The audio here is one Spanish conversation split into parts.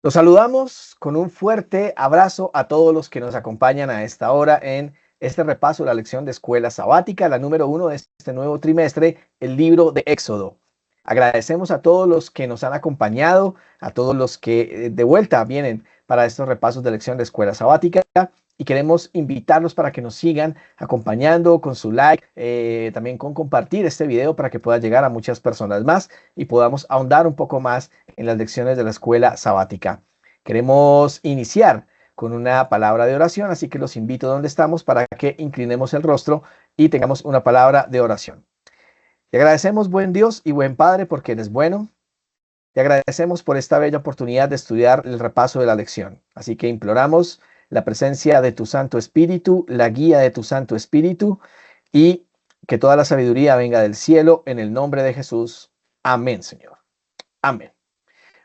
Los saludamos con un fuerte abrazo a todos los que nos acompañan a esta hora en este repaso de la lección de escuela sabática, la número 1 de este nuevo trimestre, el libro de Éxodo. Agradecemos a todos los que nos han acompañado, a todos los que de vuelta vienen para estos repasos de lección de escuela sabática y queremos invitarlos para que nos sigan acompañando con su like, también con compartir este video para que pueda llegar a muchas personas más y podamos ahondar un poco más en las lecciones de la escuela sabática. Queremos iniciar con una palabra de oración, así que los invito donde estamos para que inclinemos el rostro y tengamos una palabra de oración. Te agradecemos, buen Dios y buen Padre, porque eres bueno. Te agradecemos por esta bella oportunidad de estudiar el repaso de la lección. Así que imploramos la presencia de tu Santo Espíritu, la guía de tu Santo Espíritu y que toda la sabiduría venga del cielo en el nombre de Jesús. Amén, Señor. Amén.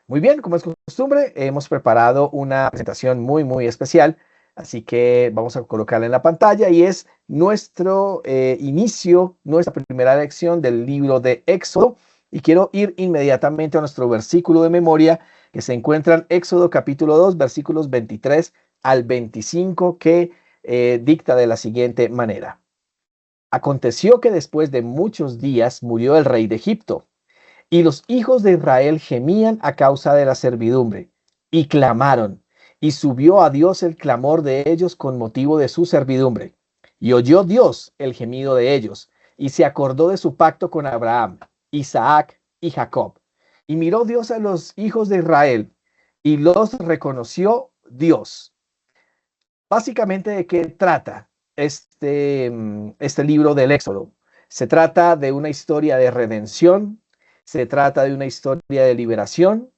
Muy bien, como es costumbre, hemos preparado una presentación muy especial, así que vamos a colocarla en la pantalla y es nuestro inicio, nuestra primera lección del libro de Éxodo. Y quiero ir inmediatamente a nuestro versículo de memoria que se encuentra en Éxodo capítulo 2, versículos 23 al 25, que dicta de la siguiente manera. Aconteció que después de muchos días murió el rey de Egipto. Y los hijos de Israel gemían a causa de la servidumbre, y clamaron, y subió a Dios el clamor de ellos con motivo de su servidumbre. Y oyó Dios el gemido de ellos, y se acordó de su pacto con Abraham, Isaac y Jacob. Y miró Dios a los hijos de Israel, y los reconoció Dios. Básicamente, ¿de qué trata este libro del Éxodo? Se trata de una historia de redención, se trata de una historia de liberación,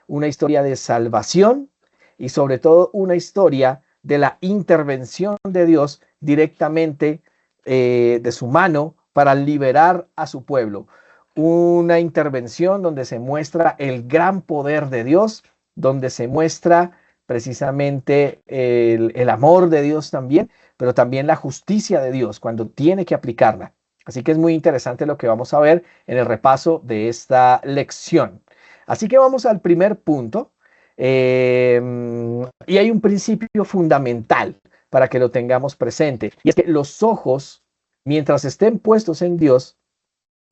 una historia de salvación y sobre todo una historia de la intervención de Dios directamente de su mano para liberar a su pueblo. Una intervención donde se muestra el gran poder de Dios, donde se muestra precisamente el amor de Dios también, pero también la justicia de Dios cuando tiene que aplicarla. Así que es muy interesante lo que vamos a ver en el repaso de esta lección. Así que vamos al primer punto. Y hay un principio fundamental para que lo tengamos presente. Y es que los ojos, mientras estén puestos en Dios,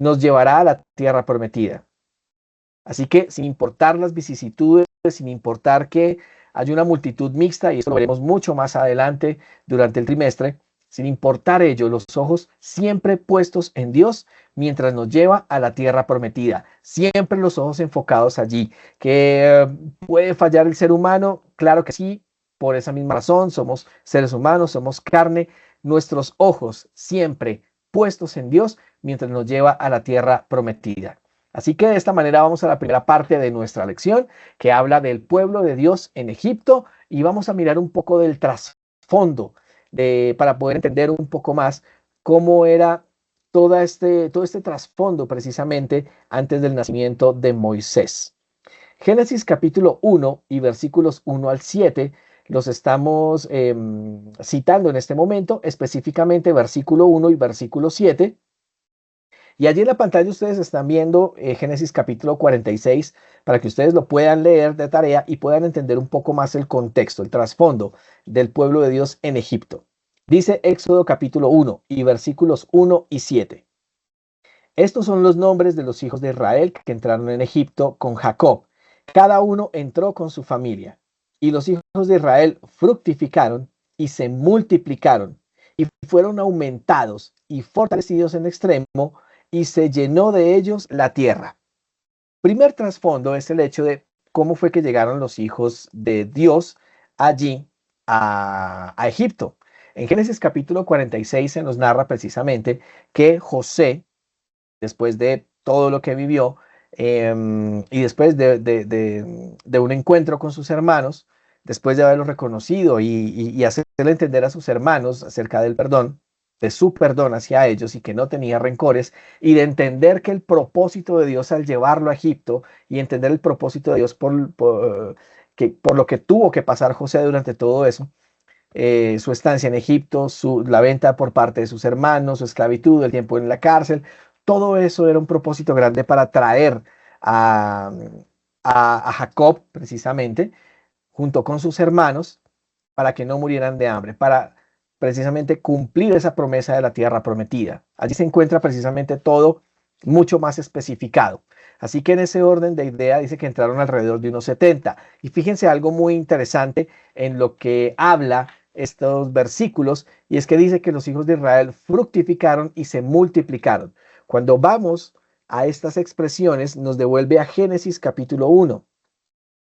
nos llevará a la tierra prometida. Así que sin importar las vicisitudes, sin importar que haya una multitud mixta, y esto lo veremos mucho más adelante durante el trimestre, sin importar ello, los ojos siempre puestos en Dios mientras nos lleva a la tierra prometida. Siempre los ojos enfocados allí. ¿Que puede fallar el ser humano? Claro que sí, por esa misma razón, somos seres humanos, somos carne. Nuestros ojos siempre puestos en Dios mientras nos lleva a la tierra prometida. Así que de esta manera vamos a la primera parte de nuestra lección que habla del pueblo de Dios en Egipto y vamos a mirar un poco del trasfondo para poder entender un poco más cómo era todo este trasfondo precisamente antes del nacimiento de Moisés. Génesis capítulo 1 y versículos 1 al 7 los estamos citando en este momento, específicamente versículo 1 y versículo 7. Y allí en la pantalla ustedes están viendo Génesis capítulo 46 para que ustedes lo puedan leer de tarea y puedan entender un poco más el contexto, el trasfondo del pueblo de Dios en Egipto. Dice Éxodo capítulo 1 y versículos 1 y 7. Estos son los nombres de los hijos de Israel que entraron en Egipto con Jacob. Cada uno entró con su familia. Y los hijos de Israel fructificaron y se multiplicaron y fueron aumentados y fortalecidos en extremo y se llenó de ellos la tierra. Primer trasfondo es el hecho de cómo fue que llegaron los hijos de Dios allí a Egipto. En Génesis capítulo 46 se nos narra precisamente que José, después de todo lo que vivió y después de un encuentro con sus hermanos, después de haberlos reconocido y hacerle entender a sus hermanos acerca del perdón, de su perdón hacia ellos y que no tenía rencores, y de entender que el propósito de Dios al llevarlo a Egipto y entender el propósito de Dios por lo que tuvo que pasar José durante todo eso, su estancia en Egipto, la venta por parte de sus hermanos, su esclavitud, el tiempo en la cárcel, todo eso era un propósito grande para traer a, a Jacob precisamente junto con sus hermanos para que no murieran de hambre, para precisamente cumplir esa promesa de la tierra prometida. Allí se encuentra precisamente todo mucho más especificado. Así que en ese orden de idea dice que entraron alrededor de unos 70. Y fíjense algo muy interesante en lo que habla estos versículos, y es que dice que los hijos de Israel fructificaron y se multiplicaron. Cuando vamos a estas expresiones, nos devuelve a Génesis capítulo 1,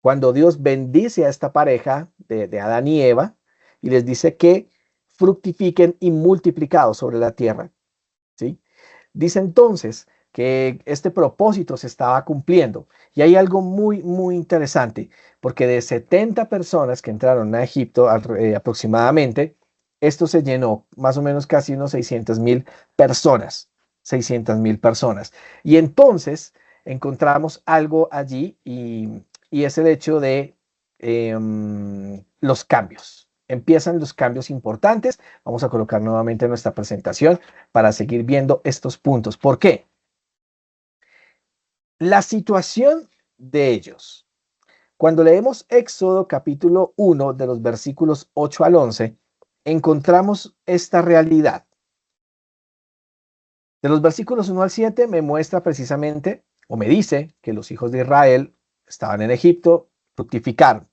cuando Dios bendice a esta pareja de Adán y Eva y les dice que fructifiquen y multiplicados sobre la tierra, ¿sí? Dice entonces que este propósito se estaba cumpliendo. Y hay algo muy, muy interesante, porque de 70 personas que entraron a Egipto aproximadamente, esto se llenó más o menos casi unos 600,000 personas. 600,000 personas. Y entonces encontramos algo allí y es el hecho de los cambios. Empiezan los cambios importantes. Vamos a colocar nuevamente nuestra presentación para seguir viendo estos puntos. ¿Por qué? La situación de ellos. Cuando leemos Éxodo capítulo 1 de los versículos 8 al 11, encontramos esta realidad. De los versículos 1 al 7 me muestra precisamente, o me dice, que los hijos de Israel estaban en Egipto, fructificaron.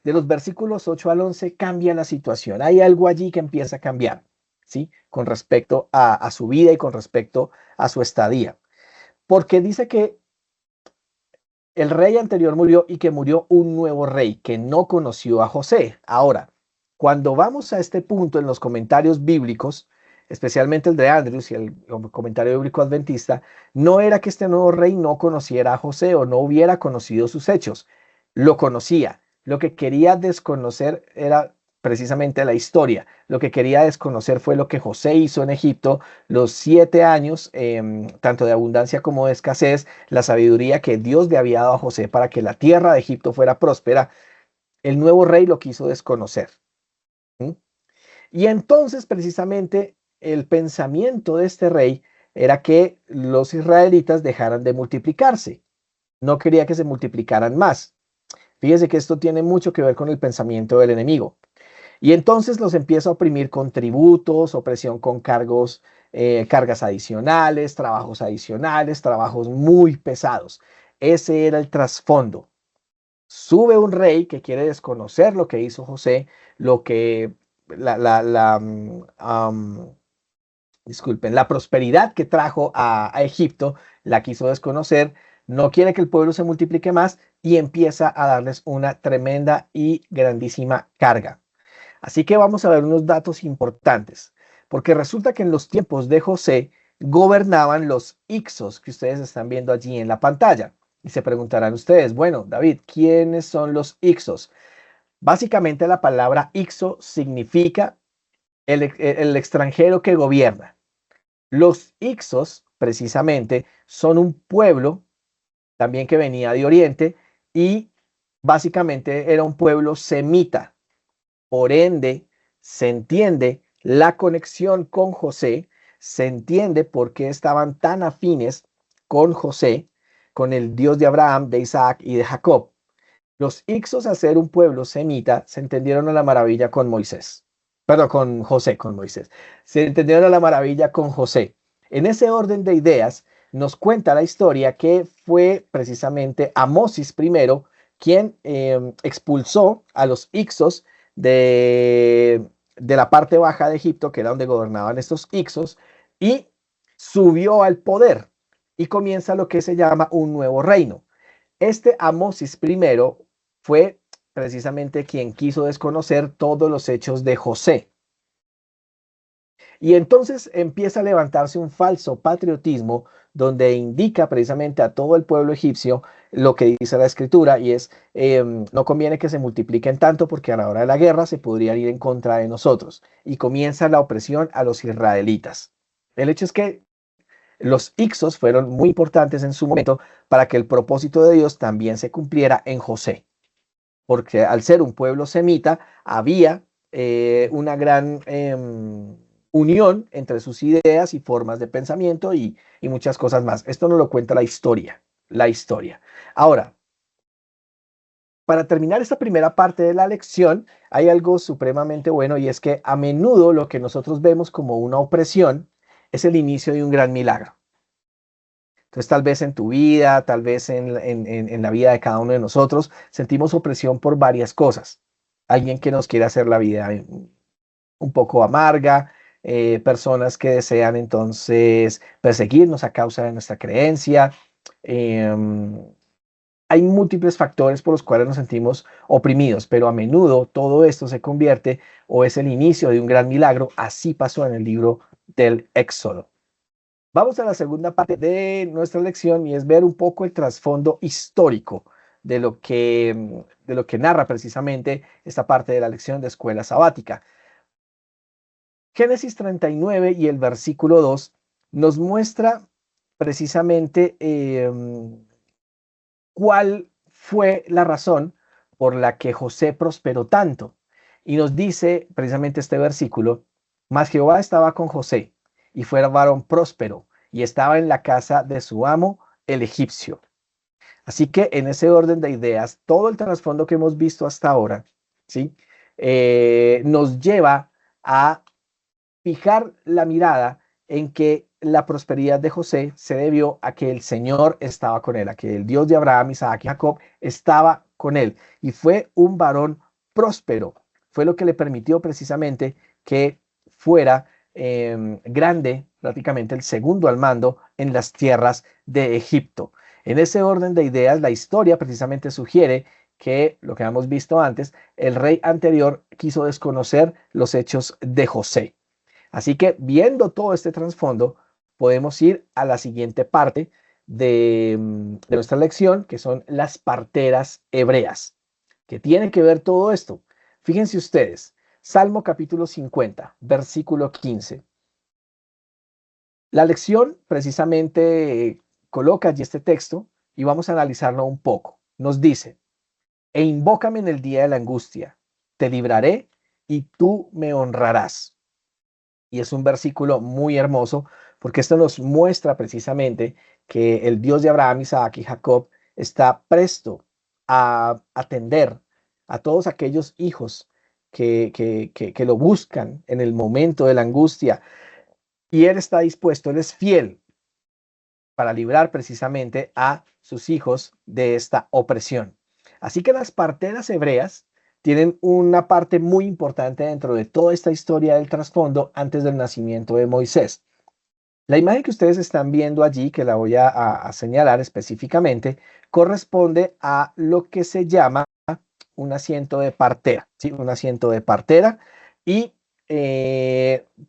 De los versículos 8 al 11 cambia la situación. Hay algo allí que empieza a cambiar, ¿sí? Con respecto a su vida y con respecto a su estadía. Porque dice que el rey anterior murió y que murió un nuevo rey que no conoció a José. Ahora, cuando vamos a este punto en los comentarios bíblicos, especialmente el de Andrews y el comentario bíblico adventista, no era que este nuevo rey no conociera a José o no hubiera conocido sus hechos. Lo conocía. Lo que quería desconocer era precisamente la historia. Lo que quería desconocer fue lo que José hizo en Egipto los 7 años, tanto de abundancia como de escasez, la sabiduría que Dios le había dado a José para que la tierra de Egipto fuera próspera. El nuevo rey lo quiso desconocer. ¿Mm? Y entonces precisamente el pensamiento de este rey era que los israelitas dejaran de multiplicarse. No quería que se multiplicaran más. Fíjese que esto tiene mucho que ver con el pensamiento del enemigo. Y entonces los empieza a oprimir con tributos, opresión con cargas adicionales, trabajos muy pesados. Ese era el trasfondo. Sube un rey que quiere desconocer lo que hizo José, lo que disculpen, la prosperidad que trajo a Egipto, la quiso desconocer, no quiere que el pueblo se multiplique más y empieza a darles una tremenda y grandísima carga. Así que vamos a ver unos datos importantes, porque resulta que en los tiempos de José gobernaban los Ixos que ustedes están viendo allí en la pantalla. Y se preguntarán ustedes, bueno, David, ¿quiénes son los Ixos? Básicamente la palabra Ixo significa el extranjero que gobierna. Los Ixos, precisamente, son un pueblo también que venía de Oriente y básicamente era un pueblo semita. Por ende, se entiende la conexión con José, se entiende por qué estaban tan afines con José, con el Dios de Abraham, de Isaac y de Jacob. Los Ixos, al ser un pueblo semita, se entendieron a la maravilla con Moisés. Perdón, con José, con Moisés. Se entendieron a la maravilla con José. En ese orden de ideas, nos cuenta la historia que fue precisamente Amosis I quien expulsó a los Ixos de la parte baja de Egipto, que era donde gobernaban estos Ixos, y subió al poder y comienza lo que se llama un nuevo reino. Este Amosis I fue precisamente quien quiso desconocer todos los hechos de José. Y entonces empieza a levantarse un falso patriotismo donde indica precisamente a todo el pueblo egipcio lo que dice la escritura y es, no conviene que se multipliquen tanto porque a la hora de la guerra se podrían ir en contra de nosotros. Y comienza la opresión a los israelitas. El hecho es que los Ixos fueron muy importantes en su momento para que el propósito de Dios también se cumpliera en José. Porque al ser un pueblo semita, había una gran unión entre sus ideas y formas de pensamiento y muchas cosas más. Esto nos lo cuenta la historia, la historia. Ahora, para terminar esta primera parte de la lección, hay algo supremamente bueno y es que a menudo lo que nosotros vemos como una opresión es el inicio de un gran milagro. Entonces, tal vez en tu vida, tal vez en la vida de cada uno de nosotros, sentimos opresión por varias cosas. Alguien que nos quiere hacer la vida un poco amarga, personas que desean entonces perseguirnos a causa de nuestra creencia. Eh, Hay múltiples factores por los cuales nos sentimos oprimidos, pero a menudo todo esto se convierte o es el inicio de un gran milagro. Así pasó en el libro del Éxodo. Vamos a la segunda parte de nuestra lección y es ver un poco el trasfondo histórico de lo que narra precisamente esta parte de la lección de escuela sabática. Génesis 39 y el versículo 2 nos muestra precisamente cuál fue la razón por la que José prosperó tanto. Y nos dice precisamente este versículo, mas Jehová estaba con José y fue varón próspero y estaba en la casa de su amo, el egipcio. Así que en ese orden de ideas, todo el trasfondo que hemos visto hasta ahora, ¿sí? Nos lleva a fijar la mirada en que la prosperidad de José se debió a que el Señor estaba con él, a que el Dios de Abraham, Isaac y Jacob estaba con él. Y fue un varón próspero. Fue lo que le permitió precisamente que fuera grande, prácticamente el segundo al mando en las tierras de Egipto. En ese orden de ideas, la historia precisamente sugiere que, lo que hemos visto antes, el rey anterior quiso desconocer los hechos de José. Así que viendo todo este trasfondo, podemos ir a la siguiente parte de nuestra lección, que son las parteras hebreas. ¿Qué tiene que ver todo esto? Fíjense ustedes, Salmo capítulo 50, versículo 15. La lección precisamente coloca allí este texto y vamos a analizarlo un poco. Nos dice, e invócame en el día de la angustia, te libraré y tú me honrarás. Y es un versículo muy hermoso porque esto nos muestra precisamente que el Dios de Abraham, Isaac y Jacob está presto a atender a todos aquellos hijos que lo buscan en el momento de la angustia. Y Él está dispuesto, Él es fiel para librar precisamente a sus hijos de esta opresión. Así que las parteras hebreas tienen una parte muy importante dentro de toda esta historia del trasfondo antes del nacimiento de Moisés. La imagen que ustedes están viendo allí, que la voy a señalar específicamente, corresponde a lo que se llama un asiento de partera, ¿sí? Un asiento de partera y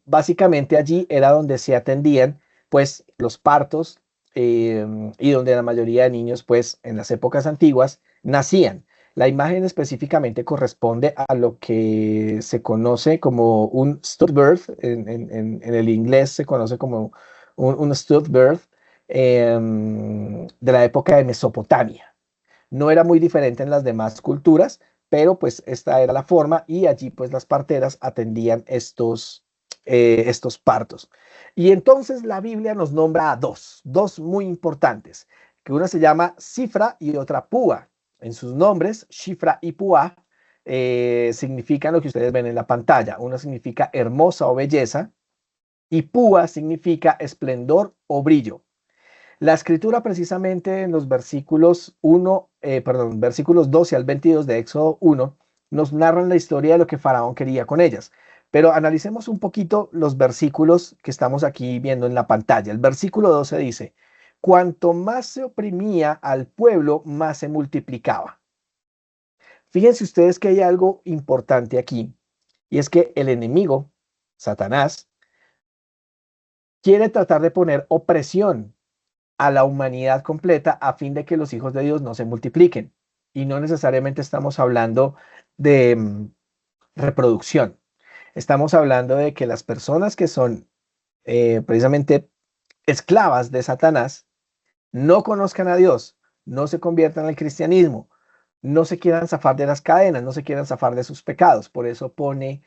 básicamente allí era donde se atendían pues los partos y donde la mayoría de niños pues en las épocas antiguas nacían. La imagen específicamente corresponde a lo que se conoce como un stillbirth, en el inglés se conoce como un stillbirth de la época de Mesopotamia. No era muy diferente en las demás culturas, pero pues esta era la forma y allí pues las parteras atendían estos partos. Y entonces la Biblia nos nombra a dos muy importantes, que una se llama Cifra y otra Púa. En sus nombres, Shifra y Púa, significan lo que ustedes ven en la pantalla. Una significa hermosa o belleza y Púa significa esplendor o brillo. La escritura precisamente en los versículos 12 al 22 de Éxodo 1 nos narran la historia de lo que Faraón quería con ellas. Pero analicemos un poquito los versículos que estamos aquí viendo en la pantalla. El versículo 12 dice, cuanto más se oprimía al pueblo, más se multiplicaba. Fíjense ustedes que hay algo importante aquí, y es que el enemigo, Satanás, quiere tratar de poner opresión a la humanidad completa a fin de que los hijos de Dios no se multipliquen. Y no necesariamente estamos hablando de reproducción. Estamos hablando de que las personas que son precisamente esclavas de Satanás no conozcan a Dios, no se conviertan al cristianismo, no se quieran zafar de las cadenas, no se quieran zafar de sus pecados. Por eso pone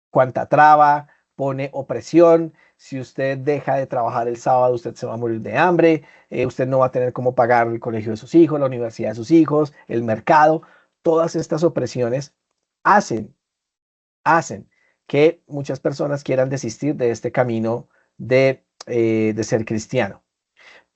cuanta traba, pone opresión. Si usted deja de trabajar el sábado, usted se va a morir de hambre, usted no va a tener cómo pagar el colegio de sus hijos, la universidad de sus hijos, el mercado. Todas estas opresiones hacen, hacen que muchas personas quieran desistir de este camino de ser cristiano.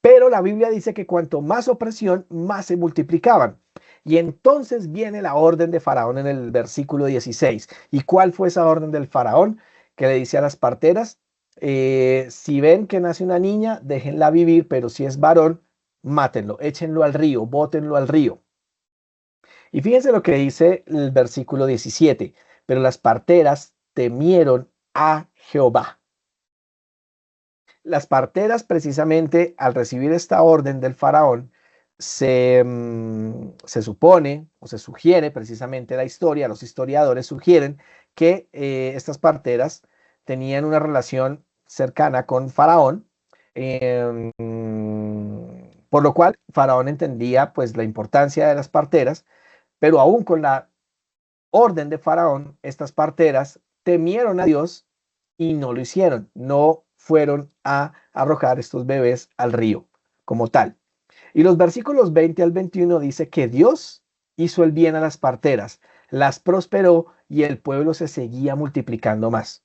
Pero la Biblia dice que cuanto más opresión, más se multiplicaban. Y entonces viene la orden de Faraón en el versículo 16. ¿Y cuál fue esa orden del Faraón? Que le dice a las parteras, si ven que nace una niña, déjenla vivir, pero si es varón, mátenlo, échenlo al río, bótenlo al río. Y fíjense lo que dice el versículo 17. Pero las parteras temieron a Jehová. Las parteras, precisamente al recibir esta orden del faraón, se supone o se sugiere, precisamente la historia, los historiadores sugieren que estas parteras tenían una relación cercana con faraón, eh, por lo cual faraón entendía pues la importancia de las parteras, pero aún con la orden de faraón, estas parteras temieron a Dios y no lo hicieron, no fueron a arrojar estos bebés al río como tal. Y los versículos 20 al 21 dice que Dios hizo el bien a las parteras, las prosperó y el pueblo se seguía multiplicando más.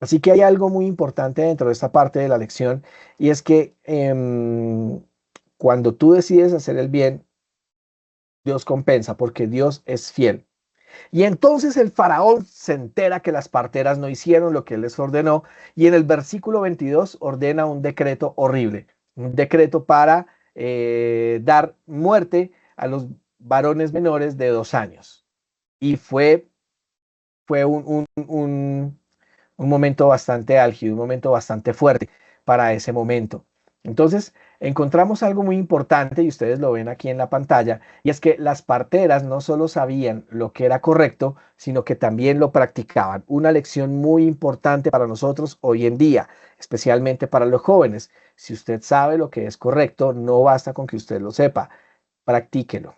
Así que hay algo muy importante dentro de esta parte de la lección y es que cuando tú decides hacer el bien, Dios compensa porque Dios es fiel. Y entonces el faraón se entera que las parteras no hicieron lo que él les ordenó y en el versículo 22 ordena un decreto horrible, un decreto para dar muerte a los varones menores de 2 años. Y fue un momento bastante álgido, un momento bastante fuerte para ese momento. Entonces, encontramos algo muy importante y ustedes lo ven aquí en la pantalla, y es que las parteras no solo sabían lo que era correcto, sino que también lo practicaban. Una lección muy importante para nosotros hoy en día, especialmente para los jóvenes. Si usted sabe lo que es correcto, no basta con que usted lo sepa, practíquelo.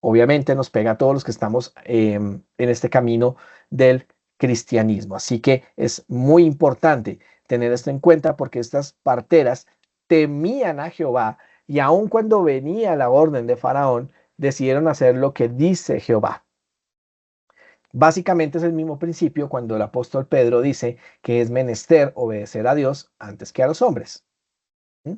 Obviamente nos pega a todos los que estamos en este camino del cristianismo. Así que es muy importante tener esto en cuenta porque estas parteras temían a Jehová y aun cuando venía la orden de Faraón, decidieron hacer lo que dice Jehová. Básicamente es el mismo principio cuando el apóstol Pedro dice que es menester obedecer a Dios antes que a los hombres. ¿Mm?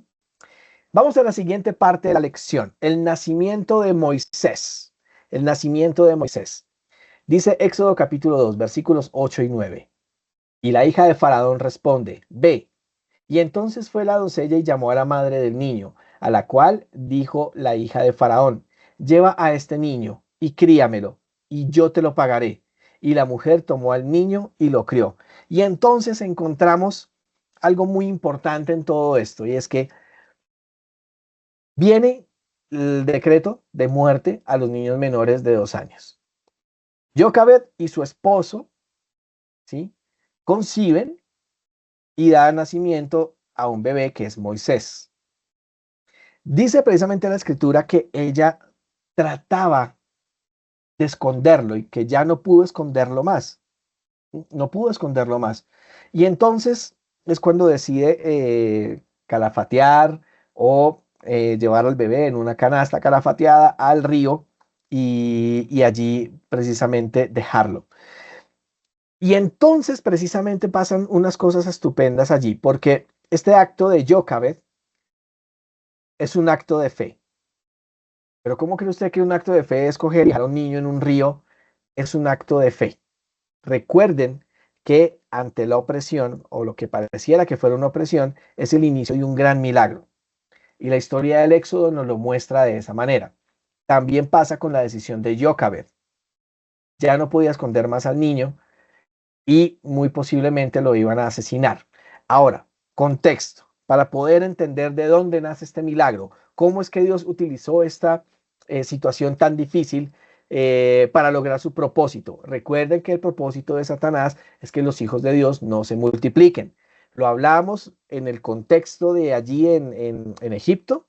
Vamos a la siguiente parte de la lección, el nacimiento de Moisés. El nacimiento de Moisés. Dice Éxodo capítulo 2, versículos 8 y 9. Y la hija de Faraón responde, ve. Y entonces fue la doncella y llamó a la madre del niño, a la cual dijo la hija de Faraón, lleva a este niño y críamelo, y yo te lo pagaré. Y la mujer tomó al niño y lo crió. Y entonces encontramos algo muy importante en todo esto, y es que viene el decreto de muerte a los niños menores de 2 años. Jochebed y su esposo, ¿sí?, conciben y dan nacimiento a un bebé que es Moisés. Dice precisamente la escritura que ella trataba de esconderlo y que ya no pudo esconderlo más. No pudo esconderlo más. Y entonces es cuando decide calafatear o llevar al bebé en una canasta calafateada al río y allí precisamente dejarlo. Y entonces precisamente pasan unas cosas estupendas allí, porque este acto de Jochebed es un acto de fe. Pero ¿cómo cree usted que un acto de fe es coger y dejar a un niño en un río? Es un acto de fe. Recuerden que ante la opresión, o lo que pareciera que fuera una opresión, es el inicio de un gran milagro. Y la historia del Éxodo nos lo muestra de esa manera. También pasa con la decisión de Jochebed. Ya no podía esconder más al niño y muy posiblemente lo iban a asesinar. Ahora, contexto, para poder entender de dónde nace este milagro, cómo es que Dios utilizó esta situación tan difícil para lograr su propósito. Recuerden que el propósito de Satanás es que los hijos de Dios no se multipliquen. Lo hablamos en el contexto de allí en Egipto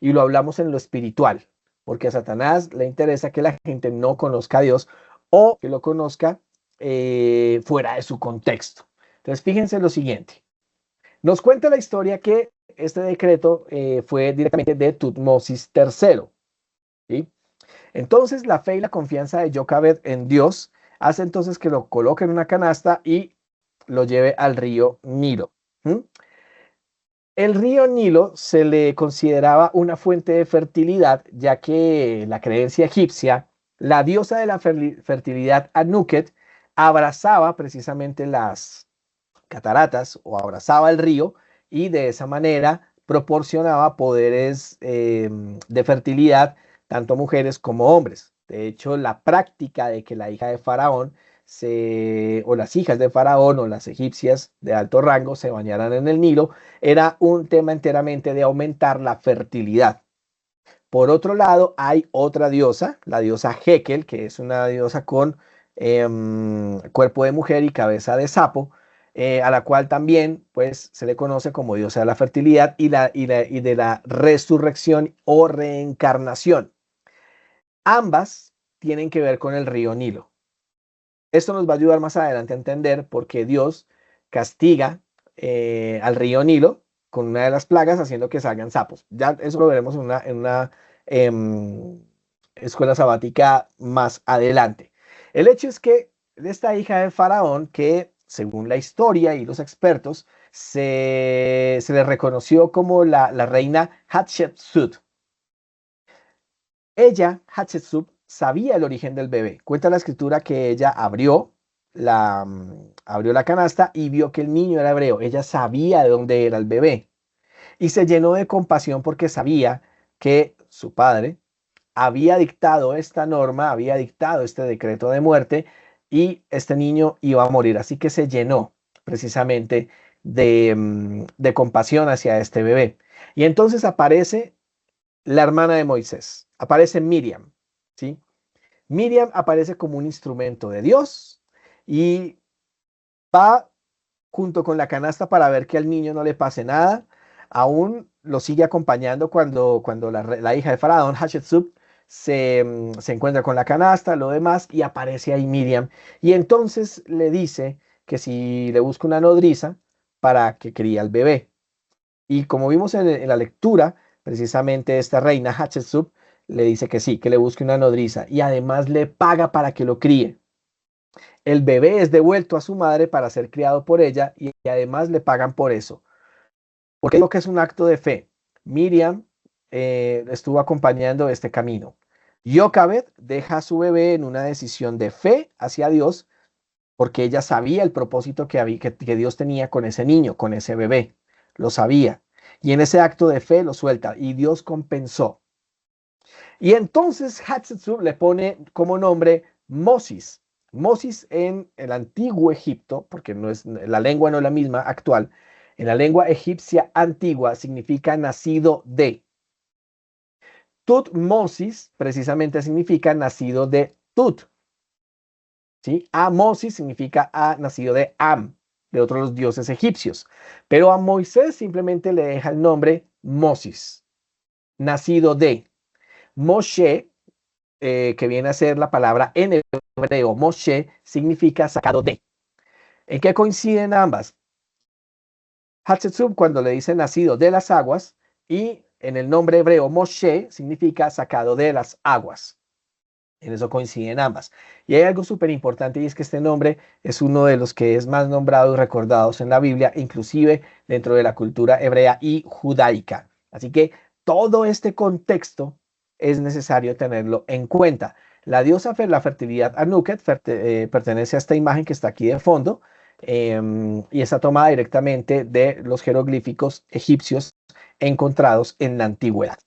y lo hablamos en lo espiritual, porque a Satanás le interesa que la gente no conozca a Dios o que lo conozca fuera de su contexto. Entonces, fíjense lo siguiente. Nos cuenta la historia que este decreto fue directamente de Tutmosis III. ¿Sí? Entonces, la fe y la confianza de Jochebed en Dios hace entonces que lo coloque en una canasta y lo lleve al río Nilo. ¿Mm? El río Nilo se le consideraba una fuente de fertilidad, ya que la creencia egipcia, la diosa de la fertilidad Anuket, abrazaba precisamente las cataratas o abrazaba el río y de esa manera proporcionaba poderes de fertilidad tanto a mujeres como hombres. De hecho, la práctica de que la hija de Faraón o las hijas de Faraón o las egipcias de alto rango se bañaran en el Nilo era un tema enteramente de aumentar la fertilidad. Por otro lado, hay otra diosa, la diosa Hekel, que es una diosa con cuerpo de mujer y cabeza de sapo, a la cual también pues, se le conoce como diosa de la fertilidad y de la resurrección o reencarnación. Ambas tienen que ver con el río Nilo. Esto nos va a ayudar más adelante a entender por qué Dios castiga al río Nilo con una de las plagas haciendo que salgan sapos. Ya eso lo veremos en una escuela sabática más adelante. El hecho es que esta hija de Faraón, que según la historia y los expertos, se le reconoció como la reina Hatshepsut. Ella, Hatshepsut, sabía el origen del bebé. Cuenta la escritura que ella abrió la canasta y vio que el niño era hebreo. Ella sabía de dónde era el bebé y se llenó de compasión porque sabía que su padre había dictado esta norma, había dictado este decreto de muerte y este niño iba a morir. Así que se llenó precisamente de compasión hacia este bebé. Y entonces aparece la hermana de Moisés, aparece Miriam, ¿sí? Miriam aparece como un instrumento de Dios y va junto con la canasta para ver que al niño no le pase nada. Aún lo sigue acompañando cuando la hija de Faraón, Hatshepsut, se encuentra con la canasta, lo demás, y aparece ahí Miriam. Y entonces le dice que si le busca una nodriza para que críe al bebé. Y como vimos en la lectura, precisamente esta reina Hatshepsut le dice que sí, que le busque una nodriza y además le paga para que lo críe. El bebé es devuelto a su madre para ser criado por ella y además le pagan por eso. Porque digo que es un acto de fe. Miriam estuvo acompañando este camino. Jochebed deja a su bebé en una decisión de fe hacia Dios porque ella sabía el propósito que Dios tenía con ese niño, con ese bebé. Lo sabía. Y en ese acto de fe lo suelta y Dios compensó. Y entonces Hatshepsut le pone como nombre Mosis. Mosis en el antiguo Egipto, porque la lengua no es la misma actual, en la lengua egipcia antigua significa nacido de. Tutmosis precisamente significa nacido de Tut. ¿Sí? Amosis significa nacido de Am, de otros los dioses egipcios. Pero a Moisés simplemente le deja el nombre Mosis, nacido de. Moshe, que viene a ser la palabra en hebreo, Moshe, significa sacado de. ¿En qué coinciden ambas? Hatshepsut cuando le dice nacido de las aguas y en el nombre hebreo Moshe significa sacado de las aguas. En eso coinciden ambas. Y hay algo súper importante y es que este nombre es uno de los que es más nombrado y recordados en la Biblia, inclusive dentro de la cultura hebrea y judaica. Así que todo este contexto es necesario tenerlo en cuenta. La diosa la fertilidad Anuket pertenece a esta imagen que está aquí de fondo y está tomada directamente de los jeroglíficos egipcios encontrados en la antigüedad.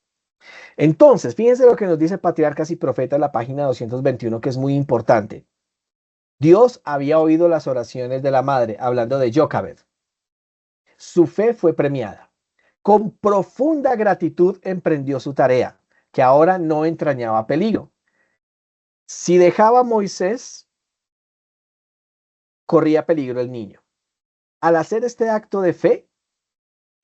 Entonces, fíjense lo que nos dice Patriarcas y Profetas, la página 221, que es muy importante. Dios había oído las oraciones de la madre, hablando de Jochebed. Su fe fue premiada. Con profunda gratitud emprendió su tarea, que ahora no entrañaba peligro. Si dejaba a Moisés, corría peligro el niño. Al hacer este acto de fe,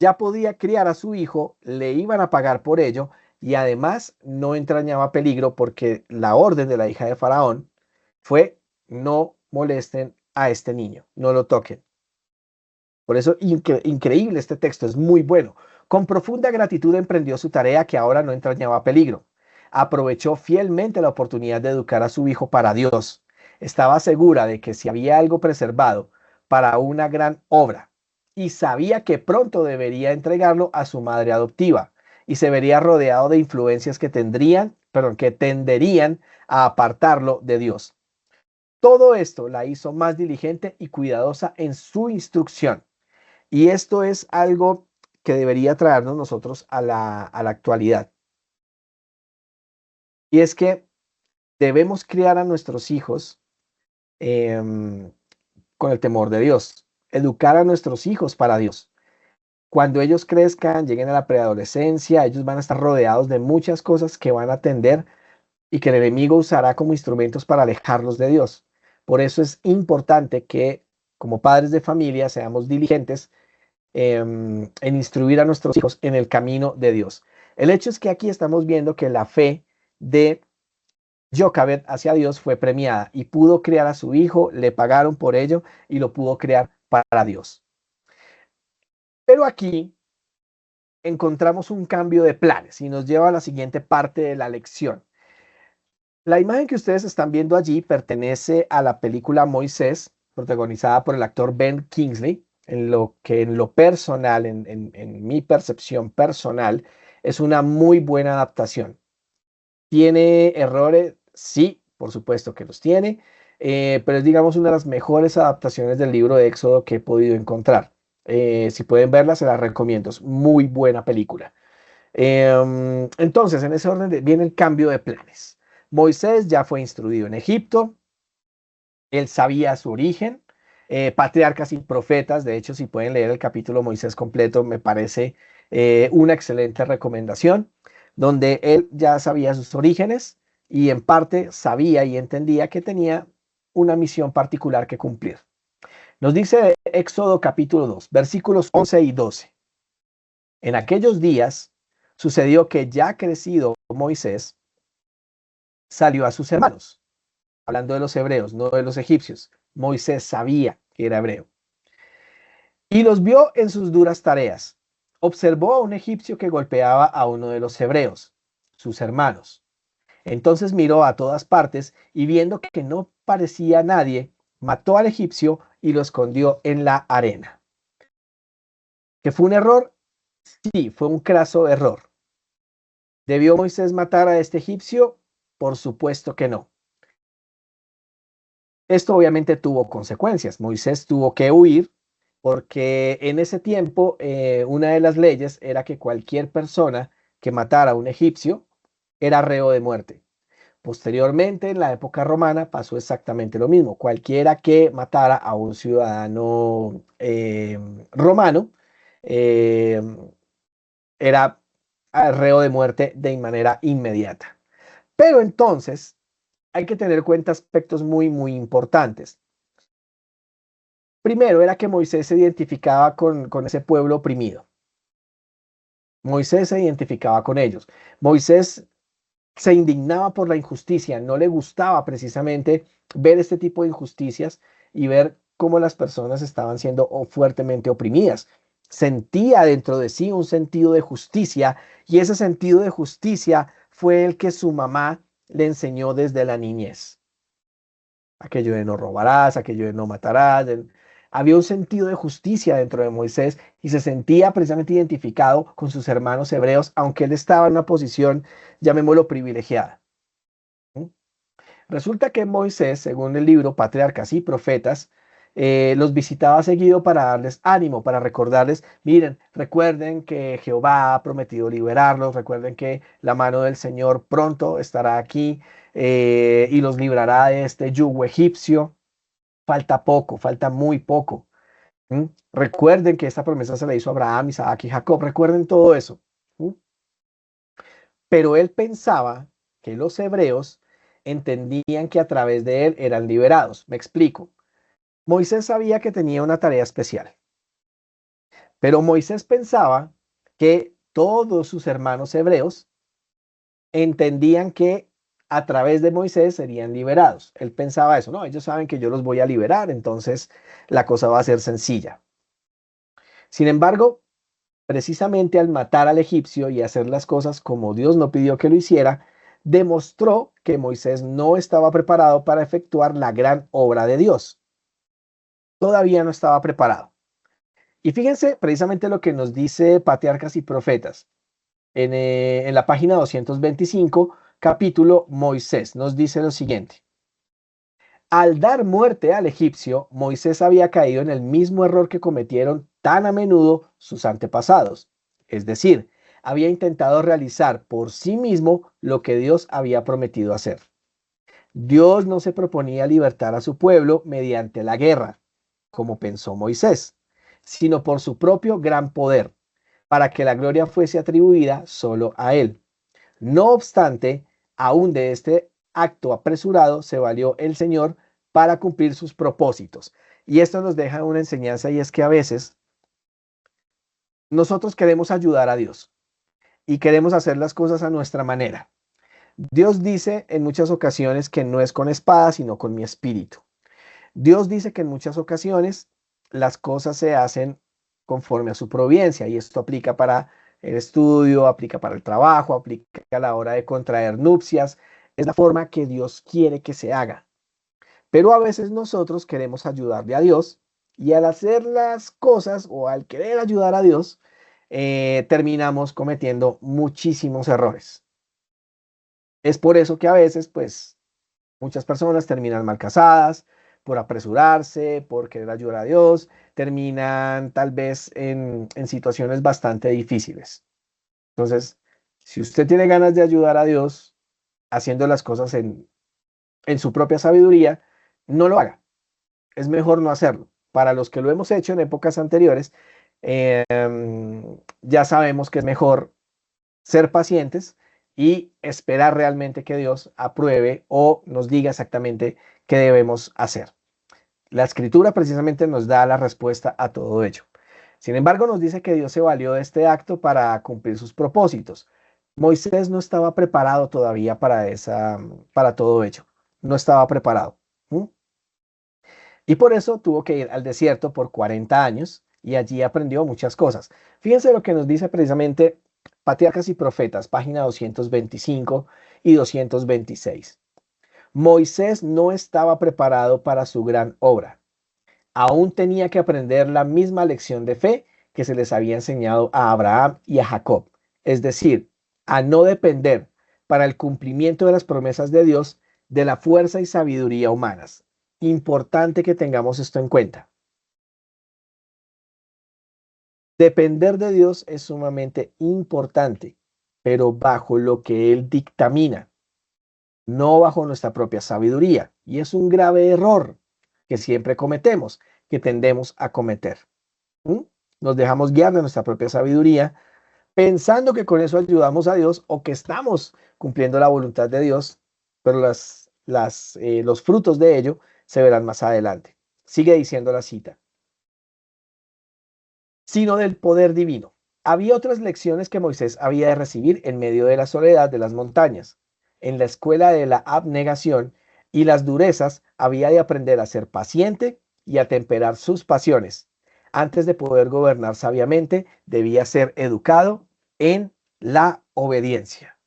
ya podía criar a su hijo, le iban a pagar por ello y además no entrañaba peligro porque la orden de la hija de Faraón fue no molesten a este niño, no lo toquen. Por eso, increíble este texto, es muy bueno. Con profunda gratitud emprendió su tarea que ahora no entrañaba peligro. Aprovechó fielmente la oportunidad de educar a su hijo para Dios. Estaba segura de que si había algo preservado para una gran obra y sabía que pronto debería entregarlo a su madre adoptiva y se vería rodeado de influencias que que tenderían a apartarlo de Dios. Todo esto la hizo más diligente y cuidadosa en su instrucción. Y esto es algo que debería traernos nosotros a la actualidad. Y es que debemos criar a nuestros hijos con el temor de Dios, educar a nuestros hijos para Dios. Cuando ellos crezcan, lleguen a la preadolescencia, ellos van a estar rodeados de muchas cosas que van a atender y que el enemigo usará como instrumentos para alejarlos de Dios. Por eso es importante que como padres de familia seamos diligentes en instruir a nuestros hijos en el camino de Dios. El hecho es que aquí estamos viendo que la fe de Jochebed hacia Dios fue premiada y pudo criar a su hijo, le pagaron por ello y lo pudo crear para Dios. Pero aquí encontramos un cambio de planes y nos lleva a la siguiente parte de la lección. La imagen que ustedes están viendo allí pertenece a la película Moisés, protagonizada por el actor Ben Kingsley, en lo personal, en mi percepción personal, es una muy buena adaptación. ¿Tiene errores? Sí, por supuesto que los tiene, pero es, digamos, una de las mejores adaptaciones del libro de Éxodo que he podido encontrar. Si pueden verla, se la recomiendo. Es muy buena película. Entonces, en ese orden viene el cambio de planes. Moisés ya fue instruido en Egipto, él sabía su origen, patriarcas y profetas, de hecho, si pueden leer el capítulo Moisés completo, me parece una excelente recomendación, donde él ya sabía sus orígenes y en parte sabía y entendía que tenía una misión particular que cumplir. Nos dice Éxodo capítulo 2, versículos 11 y 12. En aquellos días sucedió que ya crecido Moisés salió a sus hermanos, hablando de los hebreos, no de los egipcios. Moisés sabía que era hebreo. Y los vio en sus duras tareas. Observó a un egipcio que golpeaba a uno de los hebreos, sus hermanos. Entonces miró a todas partes y viendo que no parecía nadie, mató al egipcio y lo escondió en la arena. ¿Que fue un error? Sí, fue un craso error. ¿Debió Moisés matar a este egipcio? Por supuesto que no. Esto obviamente tuvo consecuencias. Moisés tuvo que huir porque en ese tiempo una de las leyes era que cualquier persona que matara a un egipcio era reo de muerte. Posteriormente, en la época romana, pasó exactamente lo mismo. Cualquiera que matara a un ciudadano romano eh, era reo de muerte de manera inmediata. Pero entonces hay que tener en cuenta aspectos muy importantes. Primero era que Moisés se identificaba con ese pueblo oprimido. Moisés se identificaba con ellos. Moisés se indignaba por la injusticia, no le gustaba precisamente ver este tipo de injusticias y ver cómo las personas estaban siendo fuertemente oprimidas. Sentía dentro de sí un sentido de justicia y ese sentido de justicia fue el que su mamá le enseñó desde la niñez. Aquello de no robarás, aquello de no matarás. Había un sentido de justicia dentro de Moisés y se sentía precisamente identificado con sus hermanos hebreos, aunque él estaba en una posición, llamémoslo, privilegiada. ¿Mm? Resulta que Moisés, según el libro Patriarcas y Profetas, los visitaba seguido para darles ánimo, para recordarles, miren, recuerden que Jehová ha prometido liberarlos, recuerden que la mano del Señor pronto estará aquí y los librará de este yugo egipcio. Falta poco, falta muy poco. ¿Mm? Recuerden que esta promesa se le hizo a Abraham, Isaac y Jacob, recuerden todo eso. ¿Mm? Pero él pensaba que los hebreos entendían que a través de él eran liberados. Me explico. Moisés sabía que tenía una tarea especial, pero Moisés pensaba que todos sus hermanos hebreos entendían que a través de Moisés serían liberados. Él pensaba eso, no, ellos saben que yo los voy a liberar, entonces la cosa va a ser sencilla. Sin embargo, precisamente al matar al egipcio y hacer las cosas como Dios no pidió que lo hiciera, demostró que Moisés no estaba preparado para efectuar la gran obra de Dios. Todavía no estaba preparado. Y fíjense precisamente lo que nos dice Patriarcas y Profetas. En la página 225, capítulo Moisés, nos dice lo siguiente. Al dar muerte al egipcio, Moisés había caído en el mismo error que cometieron tan a menudo sus antepasados. Es decir, había intentado realizar por sí mismo lo que Dios había prometido hacer. Dios no se proponía libertar a su pueblo mediante la guerra, como pensó Moisés, sino por su propio gran poder, para que la gloria fuese atribuida solo a él. No obstante, aún de este acto apresurado se valió el Señor para cumplir sus propósitos. Y esto nos deja una enseñanza, y es que a veces nosotros queremos ayudar a Dios y queremos hacer las cosas a nuestra manera. Dios dice en muchas ocasiones que no es con espada, sino con mi espíritu. Dios dice que en muchas ocasiones las cosas se hacen conforme a su providencia, y esto aplica para el estudio, aplica para el trabajo, aplica a la hora de contraer nupcias. Es la forma que Dios quiere que se haga. Pero a veces nosotros queremos ayudarle a Dios, y al hacer las cosas o al querer ayudar a Dios, terminamos cometiendo muchísimos errores. Es por eso que a veces, pues, muchas personas terminan mal casadas, por apresurarse, por querer ayudar a Dios, terminan tal vez en situaciones bastante difíciles. Entonces, si usted tiene ganas de ayudar a Dios haciendo las cosas en su propia sabiduría, no lo haga. Es mejor no hacerlo. Para los que lo hemos hecho en épocas anteriores, ya sabemos que es mejor ser pacientes y esperar realmente que Dios apruebe o nos diga exactamente qué debemos hacer. La escritura precisamente nos da la respuesta a todo ello. Sin embargo, nos dice que Dios se valió de este acto para cumplir sus propósitos. Moisés no estaba preparado todavía para todo ello. No estaba preparado. ¿Mm? Y por eso tuvo que ir al desierto por 40 años y allí aprendió muchas cosas. Fíjense lo que nos dice precisamente Patriarcas y Profetas, página 225 y 226. Moisés no estaba preparado para su gran obra. Aún tenía que aprender la misma lección de fe que se les había enseñado a Abraham y a Jacob, es decir, a no depender para el cumplimiento de las promesas de Dios de la fuerza y sabiduría humanas. Importante que tengamos esto en cuenta. Depender de Dios es sumamente importante, pero bajo lo que Él dictamina, no bajo nuestra propia sabiduría. Y es un grave error que siempre cometemos, que tendemos a cometer. ¿Mm? Nos dejamos guiar de nuestra propia sabiduría, pensando que con eso ayudamos a Dios o que estamos cumpliendo la voluntad de Dios, pero los frutos de ello se verán más adelante. Sigue diciendo la cita. Sino del poder divino. Había otras lecciones que Moisés había de recibir en medio de la soledad de las montañas. En la escuela de la abnegación y las durezas había de aprender a ser paciente y a temperar sus pasiones. Antes de poder gobernar sabiamente, debía ser educado en la obediencia.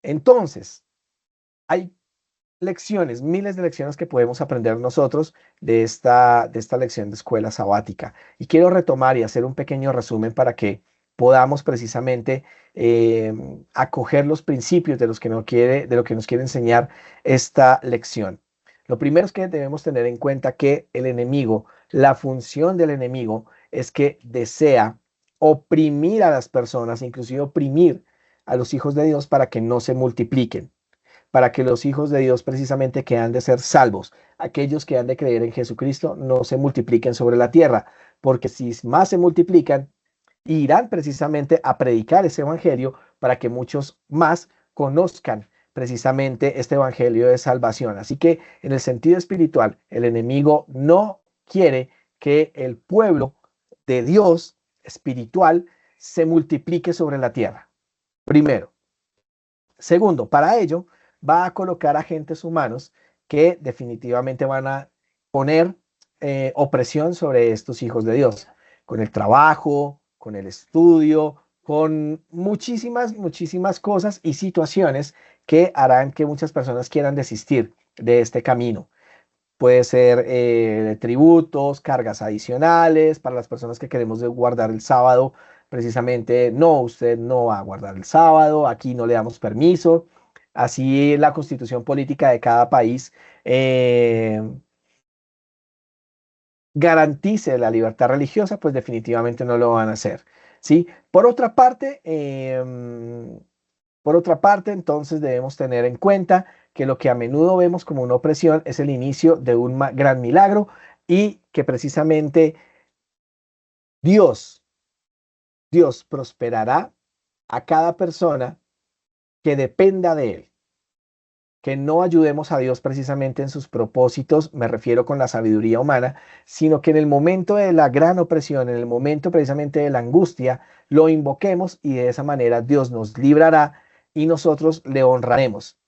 Entonces, hay lecciones, miles de lecciones que podemos aprender nosotros de esta lección de escuela sabática. Y quiero retomar y hacer un pequeño resumen para que podamos precisamente acoger los principios de lo que nos quiere enseñar esta lección. Lo primero es que debemos tener en cuenta que el enemigo, la función del enemigo es que desea oprimir a las personas, inclusive oprimir a los hijos de Dios para que no se multipliquen, para que los hijos de Dios precisamente que han de ser salvos, aquellos que han de creer en Jesucristo, no se multipliquen sobre la tierra, porque si más se multiplican, irán precisamente a predicar ese evangelio para que muchos más conozcan precisamente este evangelio de salvación. Así que en el sentido espiritual, el enemigo no quiere que el pueblo de Dios espiritual se multiplique sobre la tierra. Primero. Segundo, para ello va a colocar agentes humanos que definitivamente van a poner opresión sobre estos hijos de Dios, con el trabajo, con el estudio, con muchísimas cosas y situaciones que harán que muchas personas quieran desistir de este camino. Puede ser tributos, cargas adicionales para las personas que queremos guardar el sábado. Precisamente, no, usted no va a guardar el sábado, aquí no le damos permiso. Así la constitución política de cada país garantice la libertad religiosa, pues definitivamente no lo van a hacer. ¿Sí? Por otra parte, entonces debemos tener en cuenta que lo que a menudo vemos como una opresión es el inicio de un gran milagro y que precisamente Dios, Dios prosperará a cada persona que dependa de Él. Que no ayudemos a Dios precisamente en sus propósitos, me refiero con la sabiduría humana, sino que en el momento de la gran opresión, en el momento precisamente de la angustia, lo invoquemos y de esa manera Dios nos librará y nosotros le honraremos.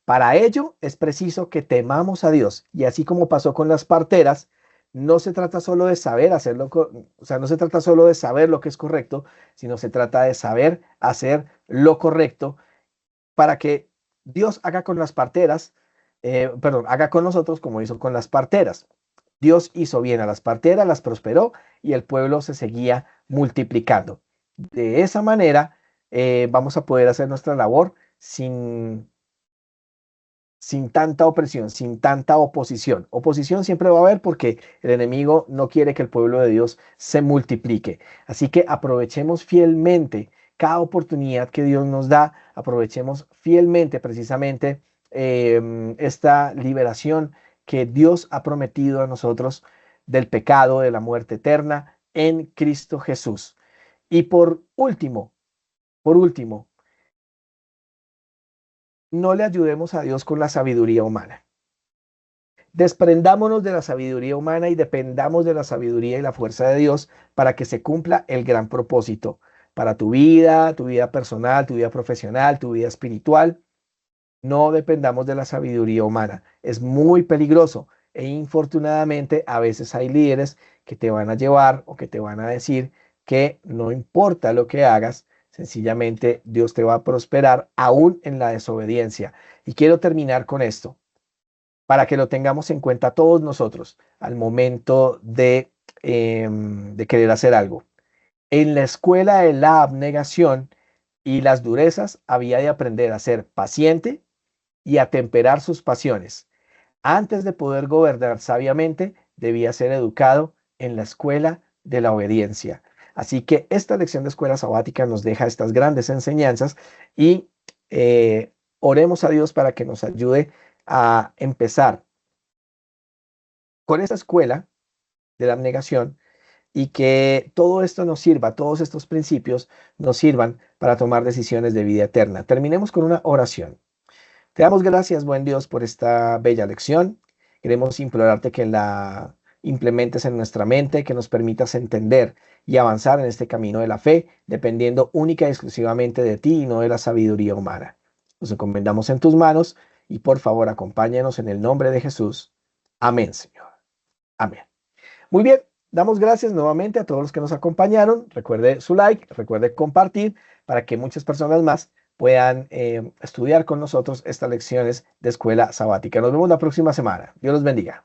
Para ello es preciso que temamos a Dios y así como pasó con las parteras, no se trata solo de saber hacerlo, o sea, no se trata solo de saber lo que es correcto, sino se trata de saber hacer lo correcto para que Dios haga con las parteras, perdón, haga con nosotros como hizo con las parteras. Dios hizo bien a las parteras, las prosperó y el pueblo se seguía multiplicando. De esa manera vamos a poder hacer nuestra labor sin tanta opresión, sin tanta oposición. Oposición siempre va a haber porque el enemigo no quiere que el pueblo de Dios se multiplique. Así que aprovechemos fielmente cada oportunidad que Dios nos da, aprovechemos fielmente precisamente esta liberación que Dios ha prometido a nosotros del pecado, de la muerte eterna en Cristo Jesús. Y por último, no le ayudemos a Dios con la sabiduría humana. Desprendámonos de la sabiduría humana y dependamos de la sabiduría y la fuerza de Dios para que se cumpla el gran propósito para tu vida personal, tu vida profesional, tu vida espiritual. No dependamos de la sabiduría humana. Es muy peligroso e infortunadamente a veces hay líderes que te van a llevar o que te van a decir que no importa lo que hagas, sencillamente Dios te va a prosperar aún en la desobediencia. Y quiero terminar con esto para que lo tengamos en cuenta todos nosotros al momento de querer hacer algo. En la escuela de la abnegación y las durezas había de aprender a ser paciente y a temperar sus pasiones. Antes de poder gobernar sabiamente, debía ser educado en la escuela de la obediencia. Así que esta lección de escuela sabática nos deja estas grandes enseñanzas y oremos a Dios para que nos ayude a empezar con esta escuela de la abnegación y que todo esto nos sirva, todos estos principios nos sirvan para tomar decisiones de vida eterna. Terminemos con una oración. Te damos gracias, buen Dios, por esta bella lección. Queremos implorarte que la implementes en nuestra mente, que nos permitas entender y avanzar en este camino de la fe, dependiendo única y exclusivamente de ti y no de la sabiduría humana. Nos encomendamos en tus manos y por favor acompáñanos en el nombre de Jesús. Amén, Señor. Amén. Muy bien, damos gracias nuevamente a todos los que nos acompañaron. Recuerde su like, recuerde compartir para que muchas personas más puedan estudiar con nosotros estas lecciones de escuela sabática. Nos vemos la próxima semana. Dios los bendiga.